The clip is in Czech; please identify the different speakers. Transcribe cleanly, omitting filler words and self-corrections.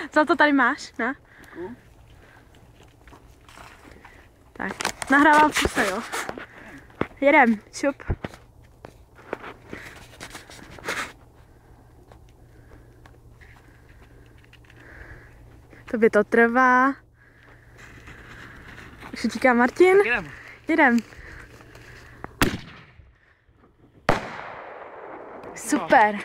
Speaker 1: Co to tady máš, ne? Tak, nahrávám se, jo. Jedem, šup. Tobě to trvá. Už utíká Martin. Jedem. Super.